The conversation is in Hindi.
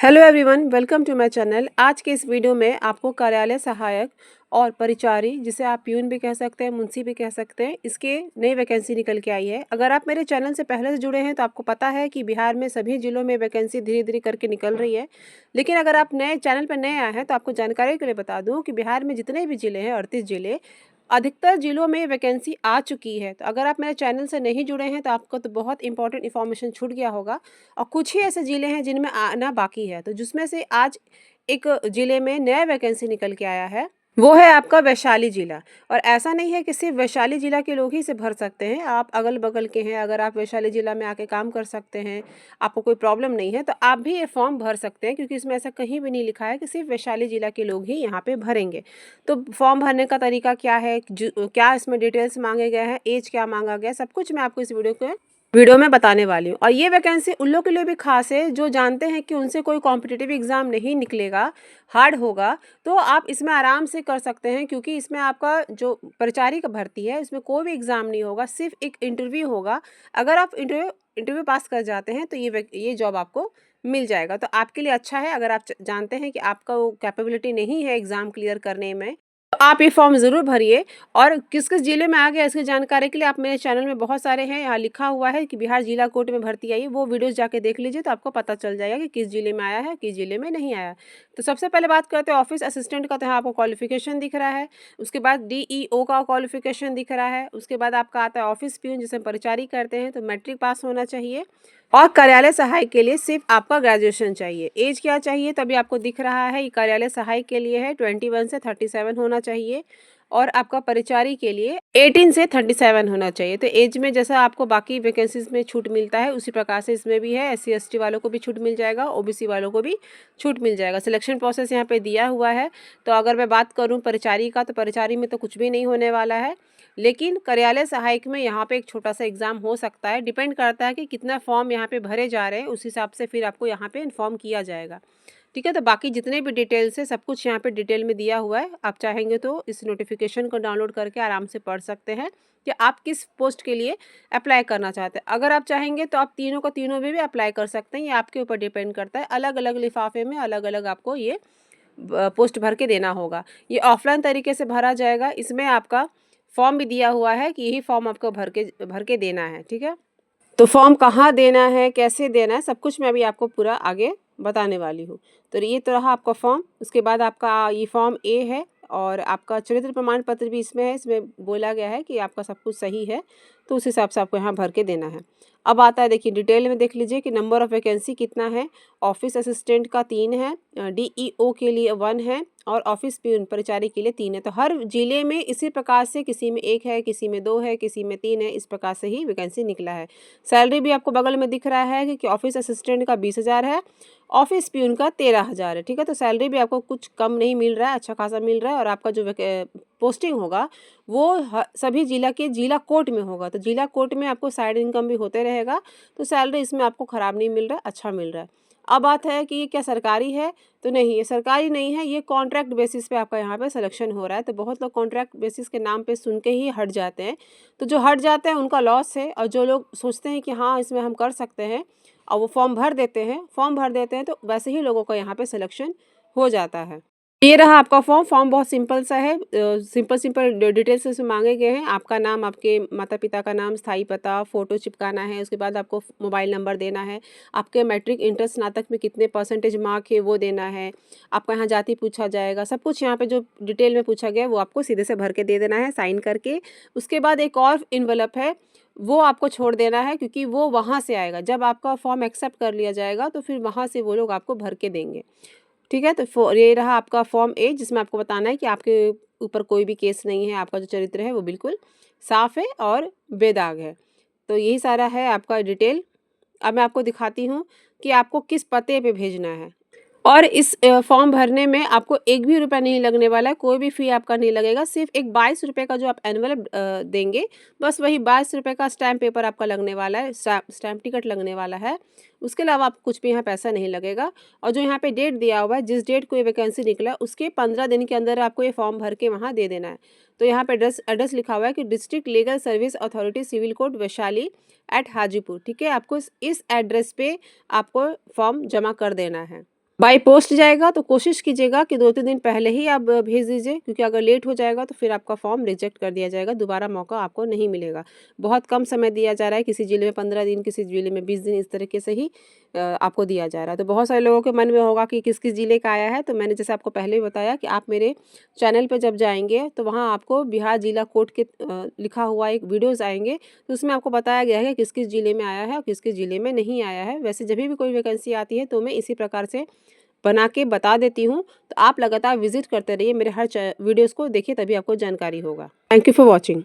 Hello everyone, welcome to my channel. आज के इस वीडियो में आपको कार्यालय सहायक और परिचारी, जिसे आप प्यून भी कह सकते हैं, मुंशी भी कह सकते हैं, इसके नई वैकेंसी निकल के आई है। अगर आप मेरे चैनल से पहले से जुड़े हैं तो आपको पता है कि बिहार में सभी जिलों में वैकेंसी धीरे धीरे करके निकल रही है। लेकिन अगर आप नए चैनल पर नए आए हैं तो आपको जानकारी के लिए बता दूँ कि बिहार में जितने भी ज़िले हैं, 38 ज़िले, अधिकतर जिलों में वैकेंसी आ चुकी है। तो अगर आप मेरे चैनल से नहीं जुड़े हैं तो आपको तो बहुत इंपॉर्टेंट इन्फॉर्मेशन छूट गया होगा। और कुछ ही ऐसे ज़िले हैं जिनमें आना बाकी है, तो जिसमें से आज एक ज़िले में नया वैकेंसी निकल के आया है, वो है आपका वैशाली ज़िला। और ऐसा नहीं है कि सिर्फ वैशाली ज़िला के लोग ही इसे भर सकते हैं, आप अगल बगल के हैं, अगर आप वैशाली ज़िला में आके काम कर सकते हैं, आपको कोई प्रॉब्लम नहीं है, तो आप भी ये फॉर्म भर सकते हैं, क्योंकि इसमें ऐसा कहीं भी नहीं लिखा है कि सिर्फ वैशाली ज़िला के लोग ही यहाँ पे भरेंगे। तो फॉर्म भरने का तरीका क्या है, क्या इसमें डिटेल्स मांगे गए हैं, एज क्या मांगा गया है, सब कुछ मैं आपको इस वीडियो में बताने वाली हूँ। और ये वैकेंसी उन लोगों के लिए भी खास है जो जानते हैं कि उनसे कोई कॉम्पिटिटिव एग्ज़ाम नहीं निकलेगा, हार्ड होगा, तो आप इसमें आराम से कर सकते हैं, क्योंकि इसमें आपका जो परिचारी का भर्ती है, इसमें कोई भी एग्ज़ाम नहीं होगा, सिर्फ एक इंटरव्यू होगा। अगर आप इंटरव्यू पास कर जाते हैं तो ये जॉब आपको मिल जाएगा। तो आपके लिए अच्छा है। अगर आप जानते हैं कि आपका वो कैपेबिलिटी नहीं है एग्ज़ाम क्लियर करने में, तो आप ये फॉर्म ज़रूर भरिए। और किस किस ज़िले में आ गया इसकी जानकारी के लिए आप मेरे चैनल में बहुत सारे हैं, यहाँ लिखा हुआ है कि बिहार जिला कोर्ट में भर्ती आई है, वो वीडियोस जाके देख लीजिए तो आपको पता चल जाएगा कि किस ज़िले में आया है, किस ज़िले में नहीं आया। तो सबसे पहले बात करते हैं ऑफिस असिस्टेंट का। तो यहाँ आपको क्वालिफिकेशन दिख रहा है, उसके बाद DEO का क्वालिफिकेशन दिख रहा है, उसके बाद आपका आता है ऑफिस प्यून, जिसे परिचारी करते हैं, तो मैट्रिक पास होना चाहिए। और कार्यालय सहायक के लिए सिर्फ आपका ग्रेजुएशन चाहिए। एज क्या चाहिए, तभी आपको दिख रहा है, ये कार्यालय सहायक के लिए है 21 से 37 होना चाहिए। और आपका परिचारी के लिए 18 से 37 होना चाहिए। तो एज में जैसा आपको बाकी वैकेंसीज में छूट मिलता है, उसी प्रकार से इसमें भी है। SC ST वालों को भी छूट मिल जाएगा, OBC वालों को भी छूट मिल जाएगा। सिलेक्शन प्रोसेस यहाँ पे दिया हुआ है। तो अगर मैं बात करूँ परिचारी का, तो परिचारी में तो कुछ भी नहीं होने वाला है, लेकिन कार्यालय सहायक में यहाँ पे एक छोटा सा एग्जाम हो सकता है। डिपेंड करता है कि कितना फॉर्म यहाँ पे भरे जा रहे हैं, उस हिसाब से फिर आपको यहाँ पे इन्फॉर्म किया जाएगा। ठीक है, तो बाकी जितने भी डिटेल्स है सब कुछ यहाँ पे डिटेल में दिया हुआ है। आप चाहेंगे तो इस नोटिफिकेशन को डाउनलोड करके आराम से पढ़ सकते हैं कि आप किस पोस्ट के लिए अप्लाई करना चाहते हैं। अगर आप चाहेंगे तो आप तीनों को तीनों में भी अप्लाई कर सकते हैं, ये आपके ऊपर डिपेंड करता है। अलग अलग लिफाफे में अलग अलग आपको ये पोस्ट भर के देना होगा। ये ऑफलाइन तरीके से भरा जाएगा। इसमें आपका फॉर्म भी दिया हुआ है कि यही फॉर्म आपको भर के देना है। ठीक है, तो फॉर्म कहाँ देना है, कैसे देना है, सब कुछ मैं अभी आपको पूरा आगे बताने वाली हूँ। तो ये तो रहा आपका फॉर्म। उसके बाद आपका ये फॉर्म A है, और आपका चरित्र प्रमाण पत्र भी इसमें है। इसमें बोला गया है कि आपका सब कुछ सही है, तो उस हिसाब से आपको यहाँ भर के देना है। अब आता है, देखिए डिटेल में देख लीजिए कि नंबर ऑफ़ वैकेंसी कितना है। ऑफिस असिस्टेंट का 3 है, DEO के लिए 1 है, और ऑफिस प्यून परिचारी के लिए 3 है। तो हर जिले में इसी प्रकार से किसी में 1 है, किसी में 2 है, किसी में 3 है, इस प्रकार से ही वैकेंसी निकला है। सैलरी भी आपको बगल में दिख रहा है कि ऑफिस असिस्टेंट का 20,000 है, ऑफिस प्यून का 13,000 है। ठीक है, तो सैलरी भी आपको कुछ कम नहीं मिल रहा है, अच्छा खासा मिल रहा है। और आपका जो पोस्टिंग होगा वो सभी जिला के जिला कोर्ट में होगा। तो जिला कोर्ट में आपको साइड इनकम भी होते रहेगा, तो सैलरी इसमें आपको ख़राब नहीं मिल रहा है, अच्छा मिल रहा है। अब बात है कि ये क्या सरकारी है, तो नहीं, ये सरकारी नहीं है, ये कॉन्ट्रैक्ट बेसिस पे आपका यहाँ पे सिलेक्शन हो रहा है। तो बहुत लोग कॉन्ट्रैक्ट बेसिस के नाम पे सुन के ही हट जाते हैं, तो जो हट जाते हैं उनका लॉस है। और जो लोग सोचते हैं कि हाँ इसमें हम कर सकते हैं, और वो फॉर्म भर देते हैं, तो वैसे ही लोगों का यहाँ पे सिलेक्शन हो जाता है। ये रहा आपका फॉर्म बहुत सिंपल सा है। सिंपल डिटेल्स इसमें मांगे गए हैं। आपका नाम, आपके माता पिता का नाम, स्थायी पता, फ़ोटो चिपकाना है। उसके बाद आपको मोबाइल नंबर देना है। आपके मैट्रिक, इंटर, स्नातक में कितने परसेंटेज मार्क है वो देना है। आपका यहाँ जाति पूछा जाएगा। सब कुछ यहाँ पे जो डिटेल में पूछा गया है वो आपको सीधे से भर के दे देना है, साइन करके। उसके बाद एक और इन्वेलप है, वो आपको छोड़ देना है, क्योंकि वो वहाँ से आएगा। जब आपका फॉर्म एक्सेप्ट कर लिया जाएगा तो फिर वहाँ से वो लोग आपको भर के देंगे। ठीक है, तो ये रहा आपका फॉर्म A, जिसमें आपको बताना है कि आपके ऊपर कोई भी केस नहीं है, आपका जो चरित्र है वो बिल्कुल साफ़ है और बेदाग है। तो यही सारा है आपका डिटेल। अब मैं आपको दिखाती हूँ कि आपको किस पते पे भेजना है। और इस फॉर्म भरने में आपको एक भी रुपया नहीं लगने वाला है, कोई भी फ़ी आपका नहीं लगेगा। सिर्फ एक 22 रुपये का जो आप एनवलप देंगे, बस वही 22 रुपये का स्टैम्प पेपर आपका लगने वाला है, स्टैम्प टिकट लगने वाला है। उसके अलावा आपको कुछ भी यहाँ पैसा नहीं लगेगा। और जो यहाँ पे डेट दिया हुआ है, जिस डेट को ये वैकेंसी निकला, उसके 15 दिन के अंदर आपको ये फॉर्म भर के वहाँ दे देना है। तो यहाँ पे एड्रेस लिखा हुआ है कि district legal service authority, civil court, Vaishali @ Hajipur. ठीक है, आपको इस एड्रेस पे आपको फॉर्म जमा कर देना है। बाय पोस्ट जाएगा तो कोशिश कीजिएगा कि 2-3 दिन पहले ही आप भेज दीजिए, क्योंकि अगर लेट हो जाएगा तो फिर आपका फॉर्म रिजेक्ट कर दिया जाएगा, दोबारा मौका आपको नहीं मिलेगा। बहुत कम समय दिया जा रहा है, किसी ज़िले में 15 दिन, किसी ज़िले में 20 दिन, इस तरीके से ही आपको दिया जा रहा है। तो बहुत सारे लोगों के मन में होगा कि किस-किस ज़िले का आया है, तो मैंने जैसे आपको पहले ही बताया कि आप मेरे चैनल पे जब जाएँगे तो वहाँ आपको बिहार जिला कोड के लिखा हुआ एक वीडियोज़ आएँगे, तो उसमें आपको बताया गया है कि किस-किस ज़िले में आया है और किस-किस ज़िले में नहीं आया है। वैसे जभी भी कोई वैकेंसी आती है तो मैं इसी प्रकार से बना के बता देती हूँ, तो आप लगातार विज़िट करते रहिए मेरे हर वीडियोज़ को देखिए, तभी आपको जानकारी होगा। Thank you for watching.